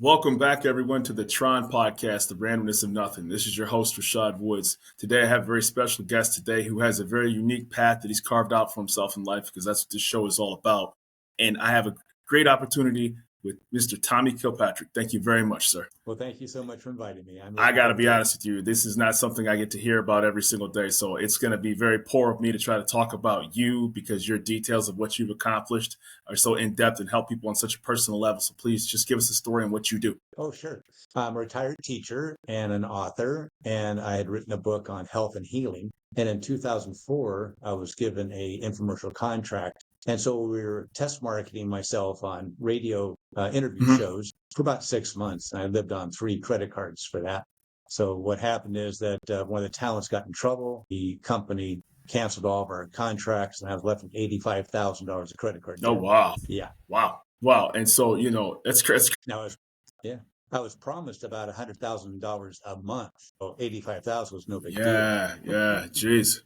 Welcome back, everyone, to the T.R.O.N podcast, The Randomness of Nothing. This is your host, Rashad Woods. Today, I have a very special guest today who has a very unique path that he's carved out for himself in life, because that's what this show is all about. And I have a great opportunity with Mr. Tommy Kilpatrick. Thank you very much, sir. Well, thank you so much for inviting me. I got to be honest with you. This is not something I get to hear about every single day. So it's going to be very poor of me to try to talk about you, because your details of what you've accomplished are so in-depth and help people on such a personal level. So please just give us a story on what you do. Oh, sure. I'm a retired teacher and an author, and I had written a book on health and healing. And in 2004, I was given a infomercial contract. And so we were test marketing myself on radio interview shows for about 6 months. I lived on 3 credit cards for that. So what happened is that one of the talents got in trouble. The company canceled all of our contracts, and I was left with $85,000 of credit card debt. Oh, wow. Yeah. Wow. And so, that's Now, I was promised about $100,000 a month. So 85,000 was no big deal. Yeah. Jeez.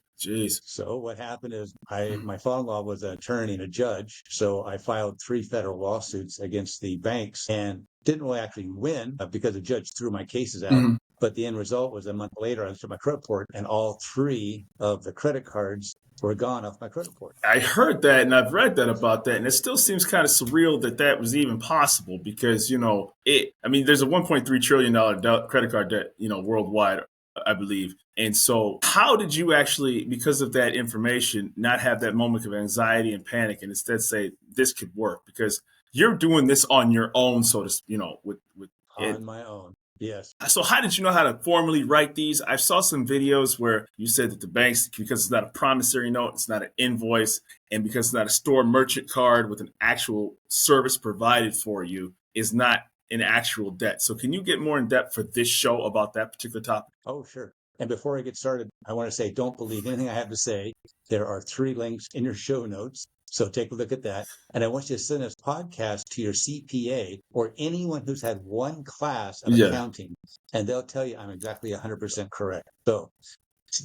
So what happened is my father-in-law was an attorney and a judge. So I filed 3 federal lawsuits against the banks and didn't really actually win because the judge threw my cases out. But the end result was a month later, I looked at my credit report, and all 3 of the credit cards were gone off my credit report. I heard that, and I've read that about that, and it still seems kind of surreal that was even possible, because, there's a $1.3 trillion credit card debt, worldwide, I believe. And so how did you actually, because of that information, not have that moment of anxiety and panic, and instead say this could work? Because you're doing this on your own, so to, on my own. Yes. So how did you know how to formally write these? I saw some videos where you said that the banks, because it's not a promissory note, it's not an invoice, and because it's not a store merchant card with an actual service provided for you, is not an actual debt. So can you get more in depth for this show about that particular topic? Oh, sure. And before I get started, I want to say, don't believe anything I have to say. There are 3 links in your show notes. So take a look at that. And I want you to send this podcast to your CPA or anyone who's had 1 class of accounting, and they'll tell you I'm exactly 100% correct. So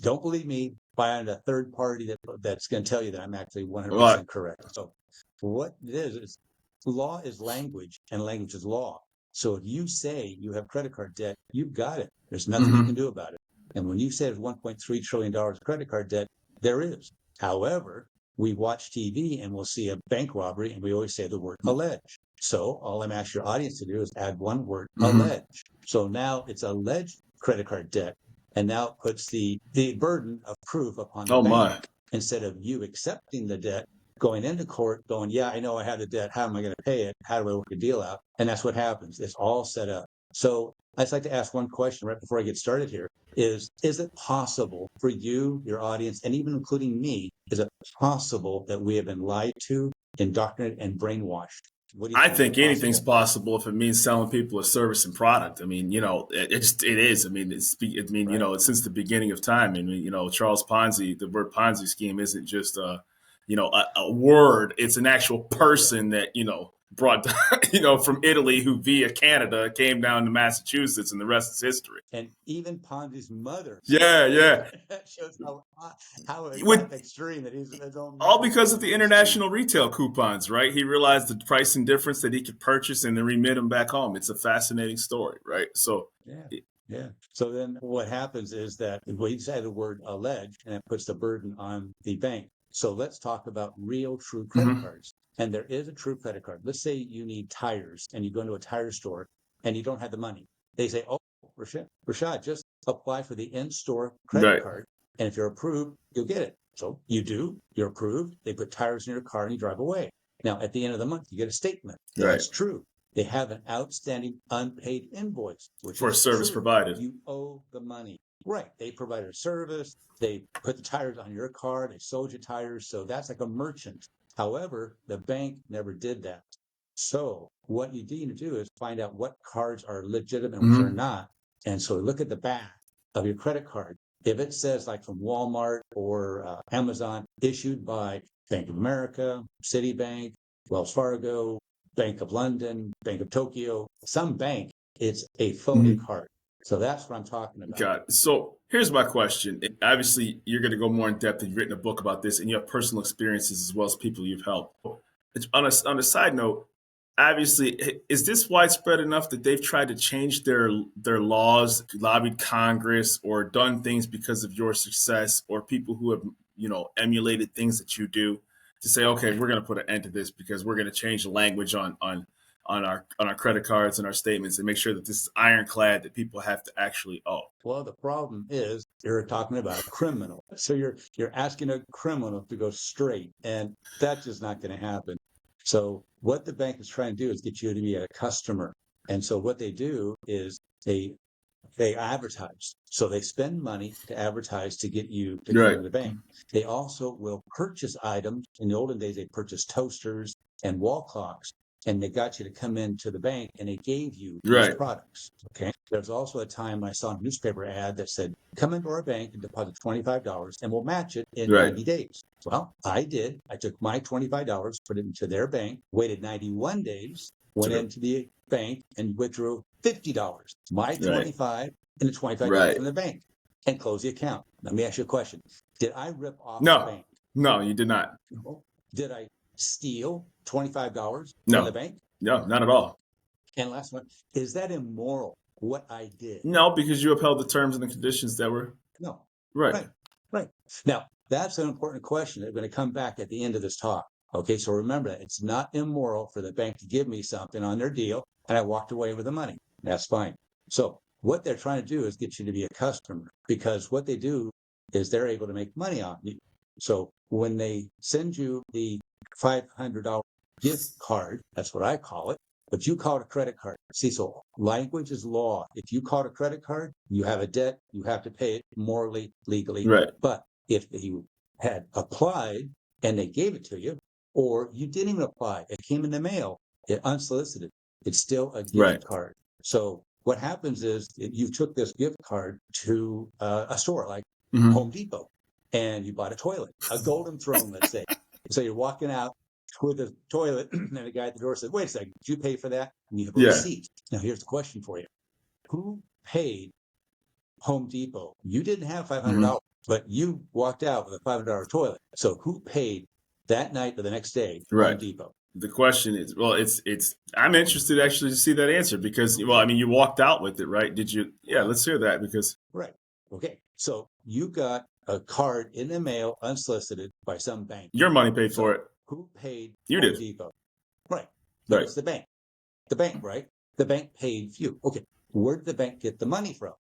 don't believe me. Find a third party that's going to tell you that I'm actually 100% correct. So what it is law is language, and language is law. So if you say you have credit card debt, you've got it. There's nothing you can do about it. And when you say there's $1.3 trillion of credit card debt, there is. However, we watch TV and we'll see a bank robbery, and we always say the word alleged. So all I'm asking your audience to do is add one word, alleged. So now it's alleged credit card debt, and now it puts the burden of proof upon the bank. Instead of you accepting the debt, going into court, going, yeah, I know I have the debt. How am I going to pay it? How do I work a deal out? And that's what happens. It's all set up. So I'd like to ask one question right before I get started here. Is it possible for you, your audience, and even including me, is it possible that we have been lied to, indoctrinated, and brainwashed? I think anything's possible if it means selling people a service and product. I mean, it is. I mean, since the beginning of time. I mean, Charles Ponzi, the word Ponzi scheme isn't just a word. It's an actual person that, brought, from Italy, who via Canada came down to Massachusetts, and the rest is history. And even Ponzi's mother. Yeah. That shows how extreme that he's his own. All because of the international retail coupons, right? He realized the price and difference that he could purchase and then remit them back home. It's a fascinating story, right? So yeah. So then what happens is that we say the word alleged, and it puts the burden on the bank. So let's talk about real, true credit cards. And there is a true credit card. Let's say you need tires, and you go into a tire store and you don't have the money. They say, oh, Rashad, just apply for the in-store credit card. And if you're approved, you'll get it. So you do, you're approved. They put tires in your car and you drive away. Now, at the end of the month, you get a statement. That's true. They have an outstanding unpaid invoice, which for a service provided. You owe the money. Right. They provided a service. They put the tires on your car. They sold you tires. So that's like a merchant. However, the bank never did that. So what you need to do is find out what cards are legitimate and which are not. And so look at the back of your credit card. If it says like from Walmart or Amazon, issued by Bank of America, Citibank, Wells Fargo, Bank of London, Bank of Tokyo, some bank, it's a phony card. So that's what I'm talking about. Got it. So here's my question. Obviously, you're going to go more in depth. You've written a book about this, and you have personal experiences as well as people you've helped. On a side note, obviously, is this widespread enough that they've tried to change their laws, lobbied Congress, or done things because of your success, or people who have emulated things that you do to say, okay, we're going to put an end to this because we're going to change the language on our credit cards and our statements and make sure that this is ironclad that people have to actually owe. Well, the problem is you're talking about a criminal. So you're asking a criminal to go straight, and that's just not going to happen. So what the bank is trying to do is get you to be a customer. And so what they do is they advertise. So they spend money to advertise to get you to come Right. to the bank. They also will purchase items. In the olden days, they purchased toasters and wall clocks, and they got you to come into the bank and they gave you these Right. products. Okay. There's also a time I saw a newspaper ad that said, come into our bank and deposit $25 and we'll match it in Right. 90 days. Well, I did. I took my $25, put it into their bank, waited 91 days, went into the bank and withdrew $50, my 25 and the $25 from the bank, and close the account. Let me ask you a question. Did I rip off the bank? No, you did not. No. Did I steal $25 No. from the bank? No, not at all. And last one, is that immoral, what I did? No, because you upheld the terms and the conditions that were. No. Right. Now, that's an important question. They're going to come back at the end of this talk. Okay, so remember that it's not immoral for the bank to give me something on their deal and I walked away with the money. That's fine. So what they're trying to do is get you to be a customer, because what they do is they're able to make money on you. So when they send you the $500 gift card, that's what I call it, but you call it a credit card. See, so language is law. If you call it a credit card, you have a debt, you have to pay it morally, legally. Right. But if you had applied and they gave it to you, or you didn't even apply, it came in the mail, unsolicited, it's still a gift card. So what happens is you took this gift card to a store like Home Depot, and you bought a toilet, a golden throne, let's say. So you're walking out with a toilet, and the guy at the door says, wait a second, did you pay for that? And you have a receipt. Now, here's the question for you. Who paid Home Depot? You didn't have $500, but you walked out with a $500 toilet. So who paid that night or the next day, Home Depot? The question is, well, it's. I'm interested actually to see that answer because, well, I mean, you walked out with it, right? Did you? Yeah, let's hear that because. Right. Okay. So you got a card in the mail, unsolicited, by some bank. Your money paid for it. Who paid You Home did. Depot? Right. It's the bank. The bank, right? The bank paid you. Okay. Where did the bank get the money from?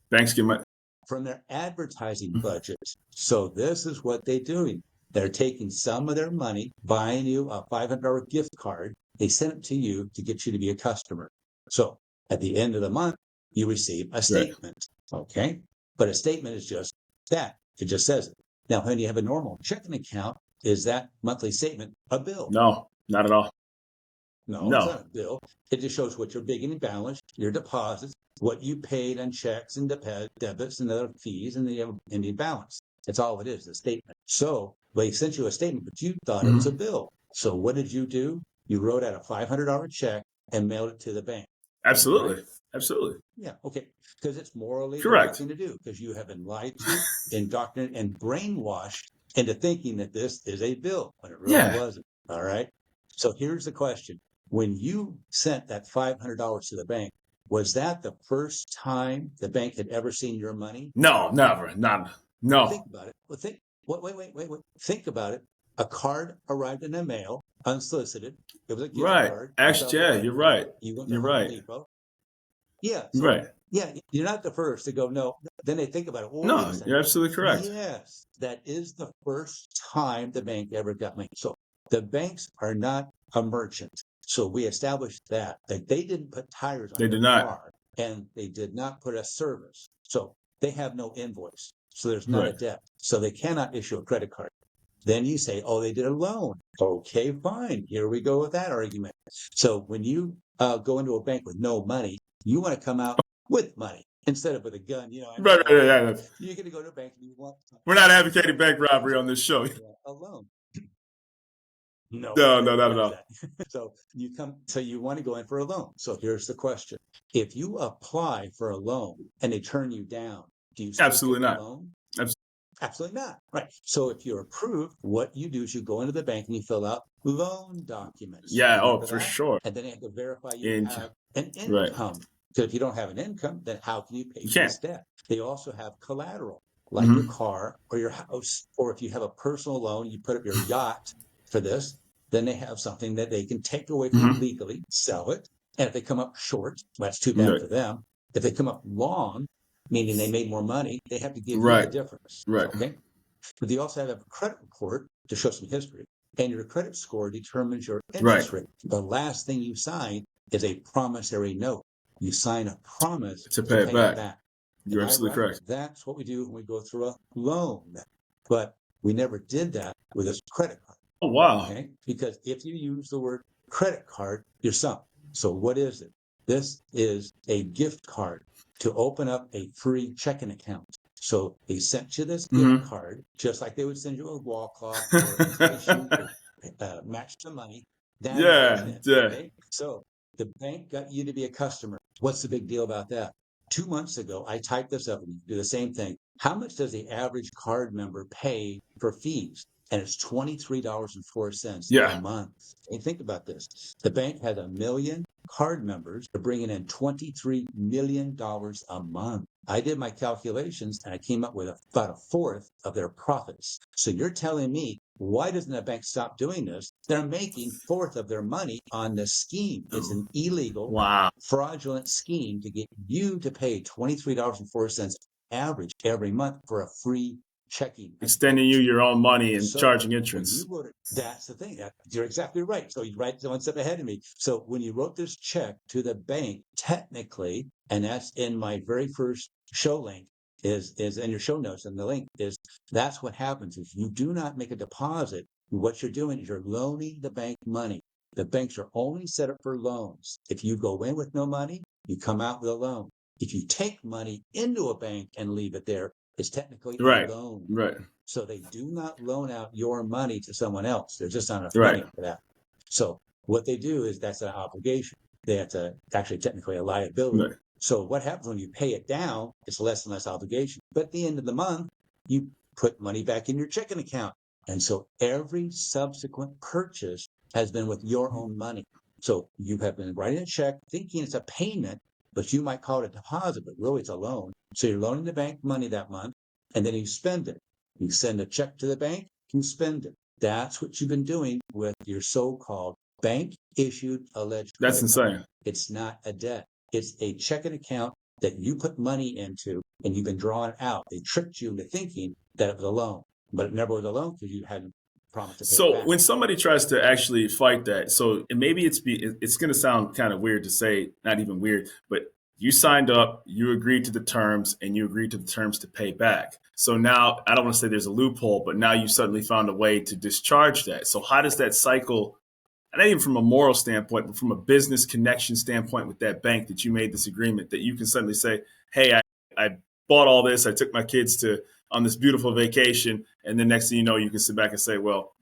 Banks get money from their advertising budget. So this is what they're doing. They're taking some of their money, buying you a $500 gift card. They send it to you to get you to be a customer. So at the end of the month, you receive a statement. Okay. But a statement is just that. It just says it. Now, when you have a normal checking account, is that monthly statement a bill? No, not at all. No, it's not a bill. It just shows what your beginning balance, your deposits, what you paid on checks and debits and other fees, and the ending balance. That's all it is, a statement. So they sent you a statement, but you thought it was a bill. So what did you do? You wrote out a $500 check and mailed it to the bank. Absolutely. Right? Absolutely. Yeah, okay. Because it's morally correct thing to do, because you have been lied to, indoctrinated, and brainwashed into thinking that this is a bill when it really wasn't. All right. So here's the question. When you sent that $500 to the bank, was that the first time the bank had ever seen your money? No, never. No. Think about it. Well, wait. Think about it. A card arrived in the mail, unsolicited. It was a gift card. Actually, you're right. You went to Home Depot. Yeah. So, yeah, you're not the first to go, no. Then they think about it. Well, no, you're absolutely correct. Yes, that is the first time the bank ever got money. So the banks are not a merchant. So we established that they didn't put tires on their car, and they did not put a service. So they have no invoice. So there's not a debt. So they cannot issue a credit card. Then you say, oh, they did a loan. Okay, fine. Here we go with that argument. So when you go into a bank with no money, you want to come out with money instead of with a gun. You know, right. You're going to go to a bank and you want. We're not advocating bank robbery on this show. A loan. No, not at all. So you want to go in for a loan. So here's the question. If you apply for a loan and they turn you down, do you still absolutely get not. a loan? Absolutely not. Right. So if you're approved, what you do is you go into the bank and you fill out loan documents. Yeah. Oh, Remember for that? sure. And then they have to verify you And have an right, income. Because if you don't have an income, then how can you pay you for can't. this debt? They also have collateral, like your Hmm. car or your house, or if you have a personal loan, you put up your yacht for this, then they have something that they can take away from you Hmm. legally, sell it. And if they come up short, well, that's too bad Right, for them. If they come up long, meaning they made more money, they have to give you the right, difference. right. Okay. But you also have a credit report to show some history. And your credit score determines your Right. interest rate. The last thing you sign is a promissory note. You sign a promise To to pay it pay it back. back. Am You're I absolutely right? correct. That's what we do when we go through a loan. But we never did that with a credit card. Oh, wow. Okay. Because if you use the word credit card, you're sunk. So what is it? This is a gift card to open up a free checking account. So they sent you this gift Hmm. card, just like they would send you a wall clock or entice you to match the money. That is Yeah, it. yeah. Okay. So the bank got you to be a customer. What's the big deal about that? 2 months ago, I typed this up and you do the same thing. How much does the average card member pay for fees? And it's $23.04 a Yeah. month. And think about this. The bank has 1 million card members. They're bringing in $23 million a month. I did my calculations and I came up with about a fourth of their profits. So you're telling me, why doesn't the bank stop doing this? They're making fourth of their money on this scheme. It's an illegal, Wow. fraudulent scheme to get you to pay $23.04 average every month for a free checking Extending you account. your own money and So charging when you entrance. wrote it, that's the thing. You're exactly right. So you write one step ahead of me. So when you wrote this check to the bank, technically, and that's in my very first show link, is in your show notes, and the link is that's what happens if you do not make a deposit. What you're doing is you're loaning the bank money. The banks are only set up for loans. If you go in with no money, you come out with a loan. If you take money into a bank and leave it there, it's technically a Right. loan. Right. So they do not loan out your money to someone else. There's just not enough Right. money for that. So what they do is that's an obligation. They have to actually technically a liability. Right. So what happens when you pay it down? It's less and less obligation. But at the end of the month, you put money back in your checking account. And so every subsequent purchase has been with your own money. So you have been writing a check thinking it's a payment, but you might call it a deposit, but really it's a loan. So you're loaning the bank money that month, and then you spend it. You send a check to the bank, you spend it. That's what you've been doing with your so-called bank issued alleged That's credit card. insane. It's not a debt. It's a checking account that you put money into and you've been drawing out. They tricked you into thinking that it was a loan, but it never was a loan because you hadn't promised to pay it So back. when somebody tries to actually fight that, so and maybe it's going to sound kind of weird to say, not even weird, but you signed up, you agreed to the terms, and you agreed to the terms to pay back. So now I don't want to say there's a loophole, but now you suddenly found a way to discharge that. So how does that cycle? Not even from a moral standpoint, but from a business connection standpoint with that bank that you made this agreement that you can suddenly say, hey, I bought all this. I took my kids to on this beautiful vacation. And then next thing you know, you can sit back and say, well,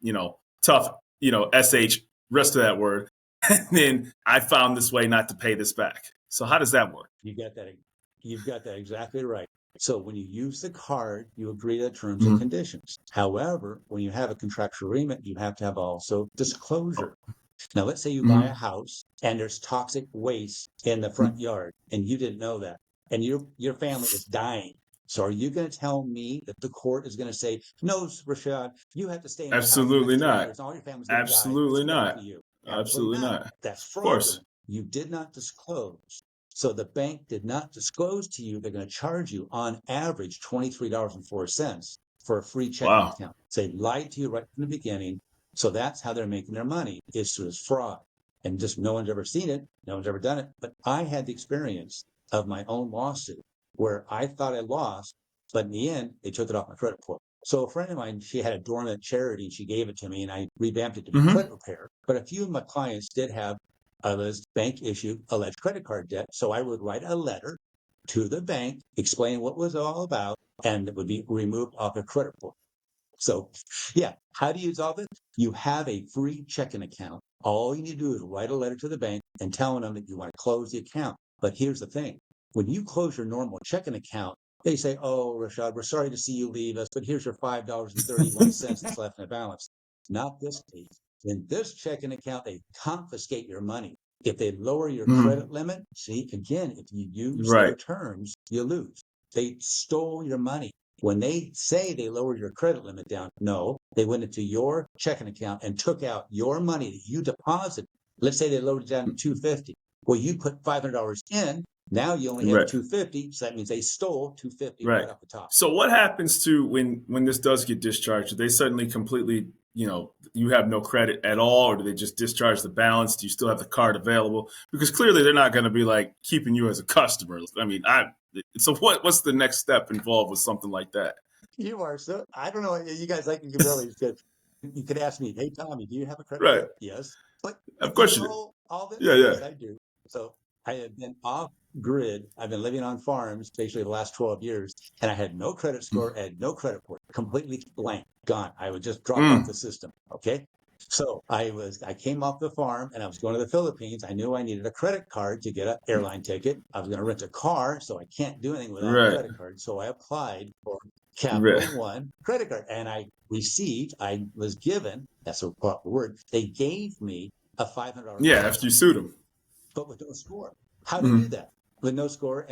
tough, SH, rest of that word. And then I found this way not to pay this back. So how does that work? You got that. You've got that exactly right. So when you use the card, you agree to terms and Mm-hmm. conditions. However, when you have a contractual agreement, you have to have also disclosure. Now, let's say you buy a Mm-hmm. house and there's toxic waste in the front yard and you didn't know that, and your family is dying. So are you going to tell me that the court is going to say, no, Rashad, you have to stay in this house for the Absolutely next 3 not. years and all your family's going to die? It's Absolutely good for not. you. Absolutely Absolutely not. not. That's Of course. fraudulent. You did not disclose. So the bank did not disclose to you they're going to charge you on average $23.04 for a free checking Wow. account. So they lied to you right from the beginning. So that's how they're making their money is through this fraud. And just no one's ever seen it. No one's ever done it. But I had the experience of my own lawsuit where I thought I lost, but in the end, they took it off my credit report. So a friend of mine, she had a dormant charity and she gave it to me and I revamped it to be Mm-hmm. credit repair. But a few of my clients did have a bank issued alleged credit card debt. So I would write a letter to the bank explaining what it was all about and it would be removed off their credit report. So, yeah, how do you resolve it? You have a free checking account. All you need to do is write a letter to the bank and telling them that you want to close the account. But here's the thing. When you close your normal checking account, they say, oh, Rashad, we're sorry to see you leave us, but here's your $5.31 that's left in the balance. Not this case. In this checking account, they confiscate your money. If they lower your Mhm. credit limit, see, again, if you use their Right. terms, you lose. They stole your money. When they say they lowered your credit limit down, no, they went into your checking account and took out your money that you deposited. Let's say they lowered it down to $250. Well, you put $500 in. Now you only have Right. $250, so that means they stole $250 Right. right off the top. So what happens to when this does get discharged? Do they suddenly completely, you have no credit at all, or do they just discharge the balance? Do you still have the card available? Because clearly they're not going to be like keeping you as a customer. I mean, so what's the next step involved with something like that? You are so, I don't know, you guys like you really good. You could ask me, hey, Tommy, do you have a credit Right. card? Yes. But Of do you course you do. know all this? Yeah, yeah. Yes, I do. So I have been off grid. I've been living on farms basically the last 12 years, and I had no credit score, I had no credit report, completely blank, gone. I would just drop off Mm. the system. Okay. So I came off the farm and I was going to the Philippines. I knew I needed a credit card to get an airline ticket. I was going to rent a car, so I can't do anything without a Right. credit card. So I applied for Right. Capital One credit card. And I was given, that's a proper word, they gave me a $500 Yeah. credit After you line, sued them. but with no score. How to do Mm. that with no score?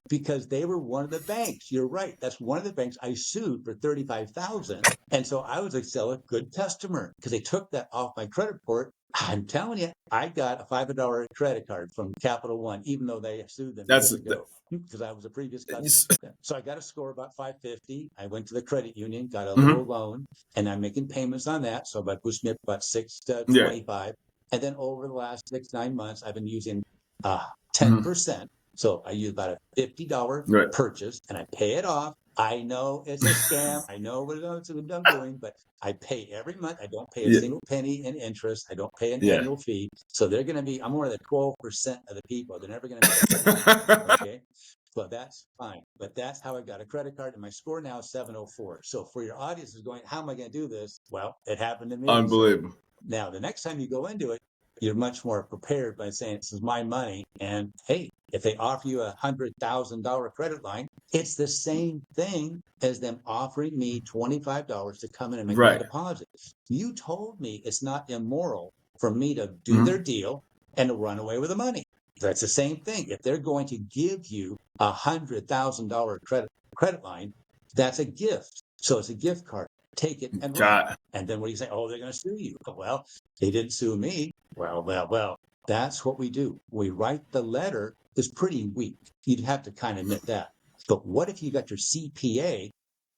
Because they were one of the banks. You're right. That's one of the banks I sued for 35,000. And so I was a good customer because they took that off my credit report. I'm telling you, I got a $500 credit card from Capital One, even though they sued them That's years ago because I was a previous customer. So I got a score about 550. I went to the credit union, got a little mm-hmm. loan, and I'm making payments on that. So that pushed me up about 6 to Yeah. 25. And then over the last 6, 9 months, I've been using uh, Mm-hmm. 10%. So I use about a $50 Right. purchase and I pay it off. I know it's a scam. I know what I'm doing, but I pay every month. I don't pay a Yeah. single penny in interest. I don't pay an Yeah. annual fee. So they're going to be, I'm more than 12% of the people. They're never going to make a scam. Okay. So that's fine. But that's how I got a credit card. And my score now is 704. So for your audience is going, how am I going to do this? Well, it happened to me. So Unbelievable. now the next time you go into it, you're much more prepared by saying, this is my money. And hey, if they offer you $100,000 credit line, it's the same thing as them offering me $25 to come in and make my Right. deposit. You told me it's not immoral for me to do their Mm-hmm. deal and to run away with the money. That's the same thing. If they're going to give you $100,000 credit line, that's a gift. So it's a gift card. Take it and run. God. And then what do you say? Oh, they're going to sue you. Well, they didn't sue me. Well. That's what we do. We write the letter is pretty weak. You'd have to kind of admit that. But what if you got your CPA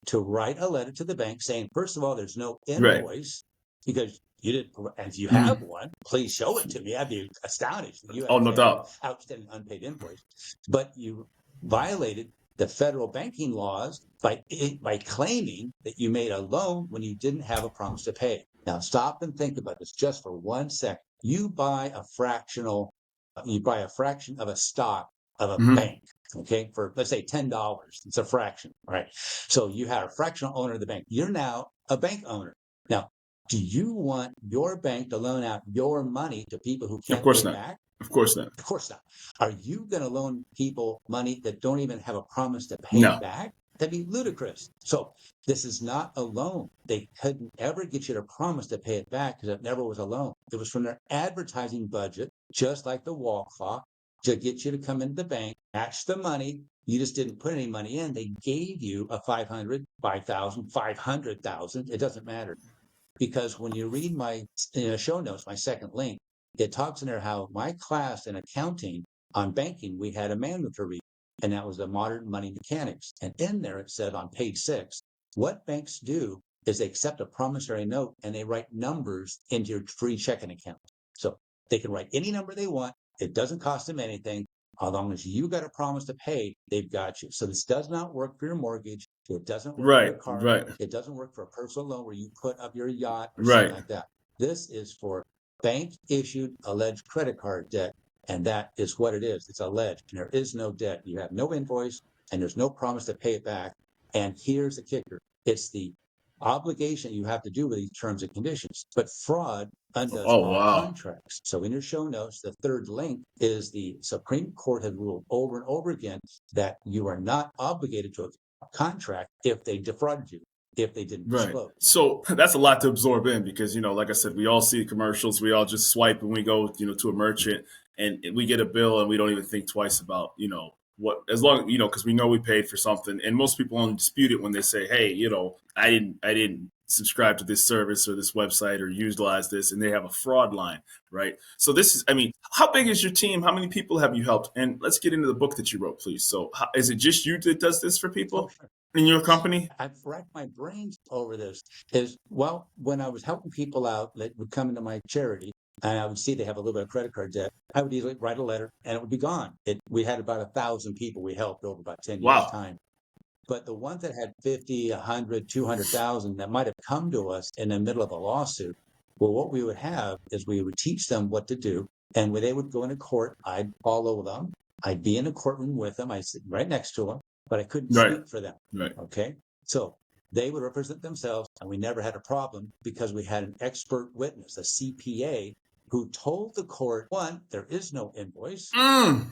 to write a letter to the bank saying, first of all, there's no Right. invoice because you didn't, and if you have Mm-hmm. one, please show it to me. I'd be astonished that you Oh, no actually have an doubt. outstanding unpaid invoice. But you violated the federal banking laws by claiming that you made a loan when you didn't have a promise to pay. Now stop and think about this just for 1 second. You buy a fraction of a stock of a Mm-hmm. bank, okay, for let's say $10. It's a fraction, right? So you had a fractional owner of the bank. You're now a bank owner. Now, do you want your bank to loan out your money to people who Of can't course pay not. back? Of course not. Of course not. Are you going to loan people money that don't even have a promise to pay No. back? That'd be ludicrous. So this is not a loan. They couldn't ever get you to promise to pay it back because it never was a loan. It was from their advertising budget, just like the wall clock, to get you to come into the bank, match the money. You just didn't put any money in. They gave you a 500, 5,000, 500,000. It doesn't matter. Because when you read my show notes, my second link, it talks in there how my class in accounting on banking, we had a manual to read, and that was the modern money mechanics. And in there, it said on page 6, what banks do is they accept a promissory note and they write numbers into your free checking account. So they can write any number they want. It doesn't cost them anything. As long as you got a promise to pay, they've got you. So this does not work for your mortgage. It doesn't work for your Right. car. Right. It doesn't work for a personal loan where you put up your yacht or something Right. like that. This is for bank issued alleged credit card debt. And that is what it is. It's alleged. And there is no debt. You have no invoice and there's no promise to pay it back. And here's the kicker. It's the obligation you have to do with these terms and conditions. But fraud undoes Oh, all wow. contracts. So in your show notes, the third link is the Supreme Court has ruled over and over again that you are not obligated to a contract if they defrauded you. if they didn't Right. disclose. So that's a lot to absorb in because, like I said, we all see commercials. We all just swipe and we go, to a merchant and we get a bill and we don't even think twice about, what, as long, because we know we paid for something. And most people only dispute it when they say, hey, I didn't subscribe to this service or this website or utilize this, and they have a fraud line, right? So this is, how big is your team? How many people have you helped? And let's get into the book that you wrote, please. So is it just you that does this for Oh, people sure. in your company? I've racked my brains over this. Is well, when I was helping people out that would come into my charity, and I would see they have a little bit of credit card debt, I would easily write a letter and it would be gone. We had about 1,000 people we helped over about 10 years' Wow. time. But the ones that had 50, 100, 200,000 that might have come to us in the middle of a lawsuit, well, what we would have is we would teach them what to do. And when they would go into court, I'd follow them. I'd be in a courtroom with them. I'd sit right next to them, but I couldn't Right. speak for them. Right. Okay. So they would represent themselves, and we never had a problem because we had an expert witness, a CPA, who told the court, one, there is no invoice,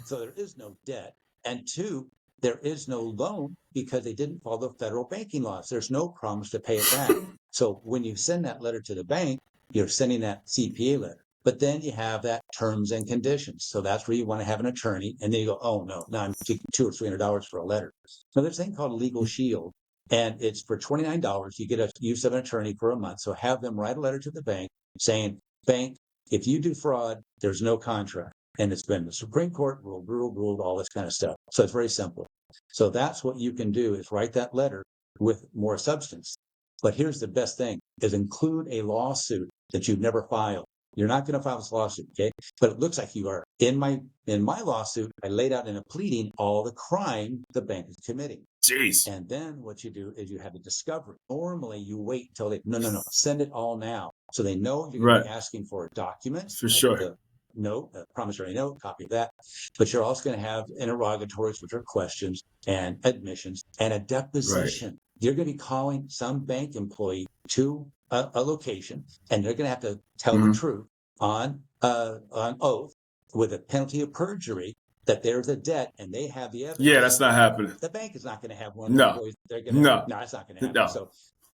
so there is no debt. And two, there is no loan because they didn't follow federal banking laws. There's no promise to pay it back. So when you send that letter to the bank, you're sending that CPA letter. But then you have that terms and conditions. So that's where you want to have an attorney. And then you go, oh, no, now I'm taking $200 or $300 for a letter. So there's a thing called Legal Shield, and it's for $29. You get a use of an attorney for a month. So have them write a letter to the bank saying, bank, if you do fraud, there's no contract. And it's been the Supreme Court ruled, all this kind of stuff. So it's very simple. So that's what you can do is write that letter with more substance. But here's the best thing is include a lawsuit that you've never filed. You're not going to file this lawsuit, okay? But it looks like you are. In my lawsuit, I laid out in a pleading all the crime the bank is committing. Jeez. And then what you do is you have a discovery. Normally you wait until they, no, send it all now. So they know you're going to be asking for documents. For sure. The note, a promissory note, copy of that. But you're also going to have interrogatories, which are questions and admissions and a deposition. Right. You're going to be calling some bank employee to a location, and they're going to have to tell the truth on oath with a penalty of perjury that there's a debt and they have the evidence. Yeah, that's not happening. The bank is not going to have one of the employees. They're going to, no, it's not going to happen. No. So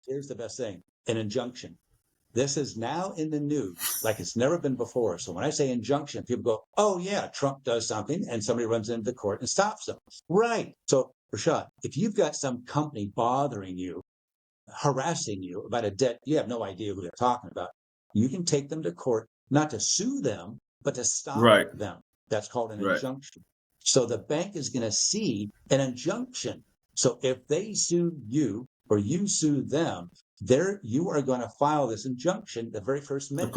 here's the best thing, an injunction. This is now in the news like it's never been before. So when I say injunction, people go, oh, yeah, Trump does something and somebody runs into the court and stops them. Right. So, Rashad, if you've got some company bothering you, harassing you about a debt, you have no idea who they're talking about. You can take them to court, not to sue them, but to stop them. That's called an injunction. So the bank is going to see an injunction. So if they sue you or you sue them, you are going to file this injunction the very first minute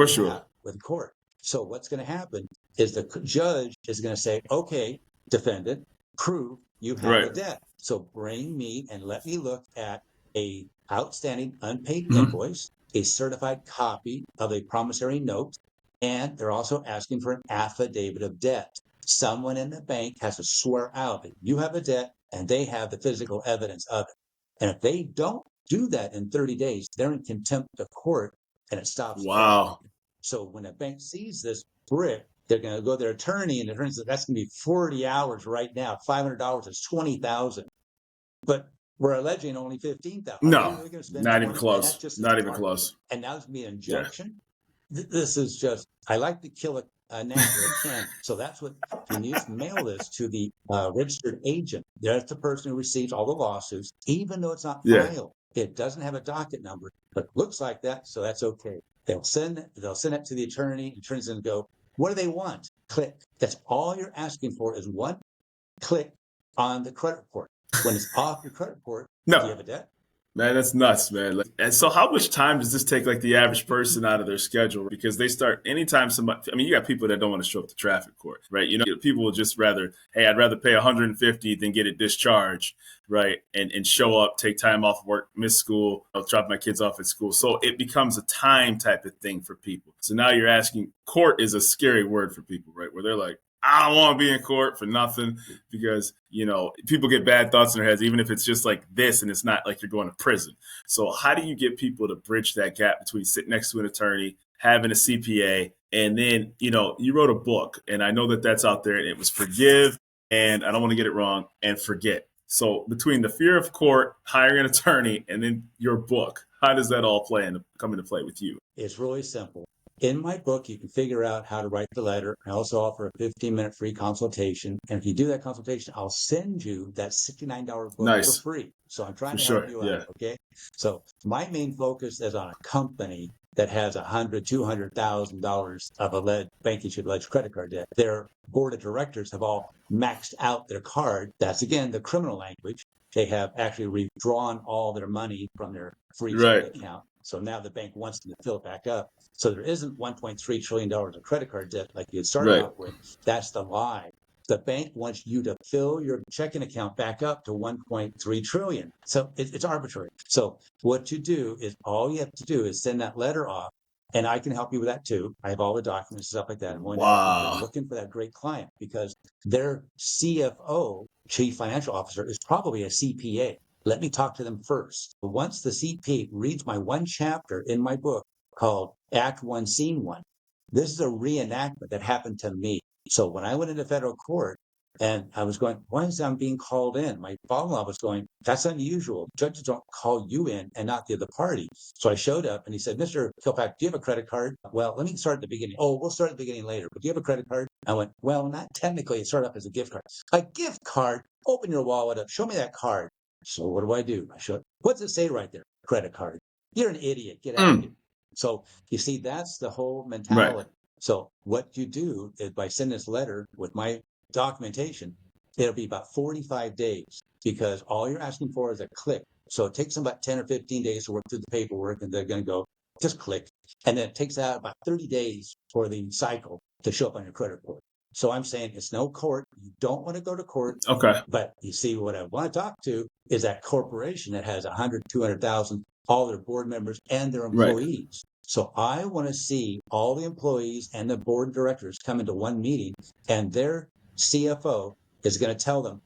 with the court. So what's going to happen is the judge is going to say, okay, defendant, prove you have a debt. So bring me and let me look at a outstanding unpaid invoice, a certified copy of a promissory note, and they're also asking for an affidavit of debt. Someone in the bank has to swear out that you have a debt and they have the physical evidence of it. And if they don't do that in 30 days, they're in contempt of court and it stops. Wow. So when a bank sees this brick, they're going to go to their attorney and it turns out that's going to be 40 hours right now. $500 is $20,000. But we're alleging only 15,000. No, not even close. Not even close. And now there's going to be an injunction. Yeah. This is just, I like to kill a gnat with a can. So that's what, when you mail this to the registered agent, that's the person who receives all the lawsuits, even though it's not filed. It doesn't have a docket number, but it looks like that. So that's okay. They'll send it to the attorney. The attorney's going to go, what do they want? Click. That's all you're asking for is one click on the credit report. When it's off your credit report, do you have a debt? Man, that's nuts, man. And so how much time does this take like the average person out of their schedule? Because they start anytime somebody, you got people that don't want to show up to traffic court, right? People will just rather, hey, I'd rather pay $150 than get it discharged, right? And show up, take time off work, miss school, I'll drop my kids off at school. So it becomes a time type of thing for people. So now you're asking, court is a scary word for people, right? Where they're like, I don't want to be in court for nothing because, people get bad thoughts in their heads, even if it's just like this and it's not like you're going to prison. So how do you get people to bridge that gap between sitting next to an attorney, having a CPA, and then, you wrote a book and I know that that's out there and it was Forgive, and I don't want to get it wrong, and Forget. So between the fear of court, hiring an attorney, and then your book, how does that all come into play with you? It's really simple. In my book, you can figure out how to write the letter. I also offer a 15-minute free consultation. And if you do that consultation, I'll send you that $69 book for Nice. free. So I'm trying For to help sure. you out. Yeah. Okay. So my main focus is on a company that has $200,000 of alleged bank issued alleged credit card debt. Their board of directors have all maxed out their card. That's again the criminal language. They have actually withdrawn all their money from their free checking Right. account. So now the bank wants them to fill it back up. So there isn't $1.3 trillion of credit card debt like you had started Right. out with. That's the lie. The bank wants you to fill your checking account back up to 1.3 trillion. So it's arbitrary. So what you do is all you have to do is send that letter off. And I can help you with that too. I have all the documents and stuff like that. I'm willing to help you, but I'm Wow. looking for that great client because their CFO, chief financial officer, is probably a CPA. Let me talk to them first. Once the CPA reads my one chapter in my book called Act One, Scene One, this is a reenactment that happened to me. So when I went into federal court and I was going, why is I'm being called in? My father-in-law was going, that's unusual. Judges don't call you in and not the other party. So I showed up and he said, Mr. Kilpatrick, do you have a credit card? Well, let me start at the beginning. Oh, we'll start at the beginning later. But do you have a credit card? I went, well, not technically. It started off as a gift card. A gift card? Open your wallet up. Show me that card. So what do? I show, what's it say right there? Credit card. You're an idiot. Get out of here. So you see, that's the whole Right. mentality. So what you do is by sending this letter with my documentation, it'll be about 45 days because all you're asking for is a click. So it takes them about 10 or 15 days to work through the paperwork and they're going to go, just click. And then it takes out about 30 days for the cycle to show up on your credit report. So I'm saying it's no court. You don't want to go to court. Okay. But you see, what I want to talk to is that corporation that has 100, 200,000, all their board members and their Right. employees. So I want to see all the employees and the board of directors come into one meeting and their CFO is going to tell them,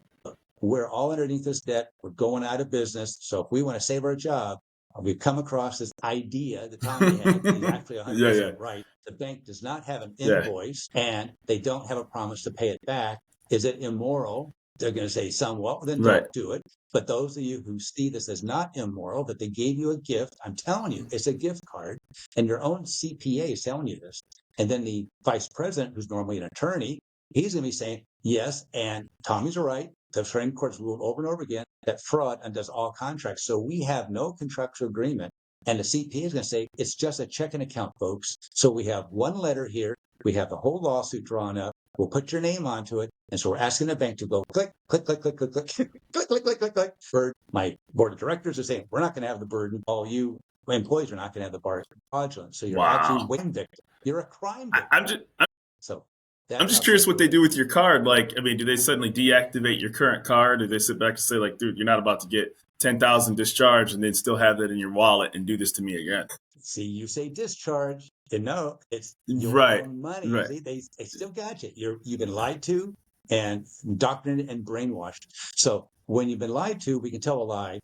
we're all underneath this debt. We're going out of business. So if we want to save our job, we've come across this idea that Tommy had. He's actually 100% Yeah. Yeah. right. The bank does not have an Yeah. invoice and they don't have a promise to pay it back. Is it immoral? They're going to say somewhat, well, then Right. don't do it. But those of you who see this as not immoral, that they gave you a gift, I'm telling you, it's a gift card, and your own CPA is telling you this. And then the vice president, who's normally an attorney, he's going to be saying, yes, and Tommy's right. The Supreme Court's ruled over and over again that fraud undoes all contracts. So we have no contractual agreement. And the CPA is going to say, it's just a checking account, folks. So we have one letter here. We have the whole lawsuit drawn up. We'll put your name onto it. And so we're asking the bank to go click, click, click, click, click, click, click, click, click, click, click. For my board of directors are saying, we're not going to have the burden. All you employees are not going to have the bar fraudulent. So you're actually Wow. winning victim. You're a crime victim. I'm just So I'm that's just how curious what simple they it do is. with your card. Like, I mean, do they suddenly deactivate your current card? Do they sit back and say, like, dude, you're not about to get 10,000 discharged and then still have that in your wallet and do this to me again? See, you say discharge, and no, it's your Right. own money. Right. See, they still got you. You've been lied to and indoctrinated and brainwashed. So when you've been lied to, we can tell a lie,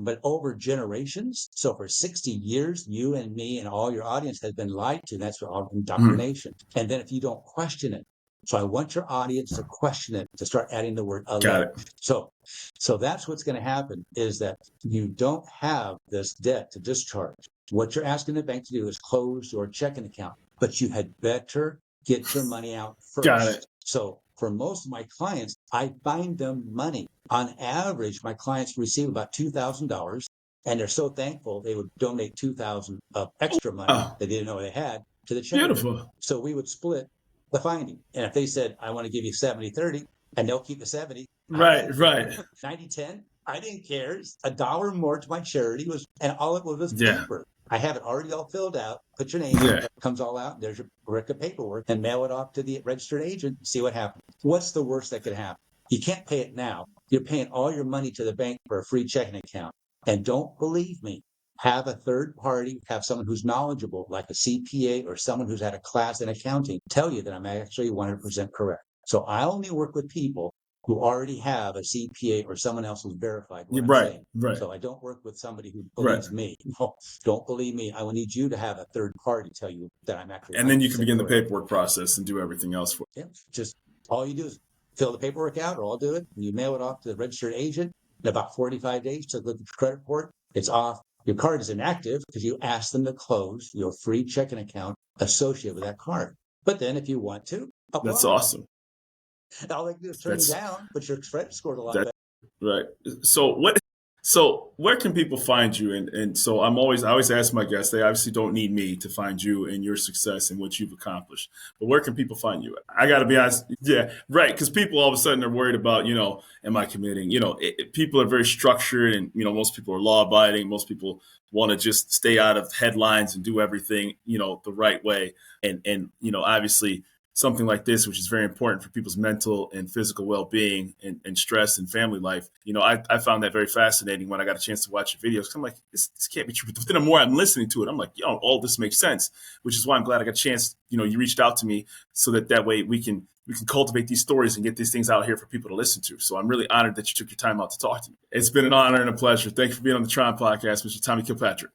but over generations. So for 60 years, you and me and all your audience has been lied to. That's all Mhm. indoctrination. And then if you don't question it, so I want your audience to question it, to start adding the word Got alleged. it. So that's what's going to happen is that you don't have this debt to discharge. What you're asking the bank to do is close your checking account, but you had better get your money out Got it. first. So for most of my clients, I find them money. On average, my clients receive about $2,000 and they're so thankful they would donate 2,000 of extra money Oh, they didn't know they had to the charity. beautiful. So we would split the finding. And if they said, I want to give you 70-30, and they'll keep the 70, I Right. didn't care. Right. 90-10, I didn't care. It's $1 more to my charity was, and all it was Yeah. paper. I have it already all filled out. Put your name in, Yeah. it comes all out. There's your brick of paperwork, and mail it off to the registered agent. See what happens. What's the worst that could happen? You can't pay it now. You're paying all your money to the bank for a free checking account. And don't believe me. Have a third party, have someone who's knowledgeable, like a CPA or someone who's had a class in accounting, tell you that I'm actually 100% correct. So I only work with people who already have a CPA or someone else who's verified what You're I'm right. saying. Right. So I don't work with somebody who Right. believes me. No, don't believe me. I will need you to have a third party tell you that I'm actually And then you can 100% begin the correct. paperwork process and do everything else for Yeah, just all you do is fill the paperwork out, or I'll do it. You mail it off to the registered agent in about 45 days. To look at the credit report, it's off. Your card is inactive because you asked them to close your free checking account associated with that card. But then if you want to That's apply, awesome. all they can do is turn you down, but your credit scored a lot better. Right. So where can people find you? And so I always ask my guests, they obviously don't need me to find you and your success and what you've accomplished. But where can people find you? I got to be honest. Yeah, right. Because people all of a sudden are worried about, am I committing? People are very structured and, most people are law abiding. Most people want to just stay out of headlines and do everything, the right way. And obviously, something like this, which is very important for people's mental and physical well-being and stress and family life. I found that very fascinating when I got a chance to watch your videos. I'm like, this can't be true. But then the more I'm listening to it, I'm like, all this makes sense, which is why I'm glad I got a chance. You reached out to me so that way we can cultivate these stories and get these things out here for people to listen to. So I'm really honored that you took your time out to talk to me. It's been an honor and a pleasure. Thank you for being on the T.R.O.N podcast, Mr. Tommy Kilpatrick.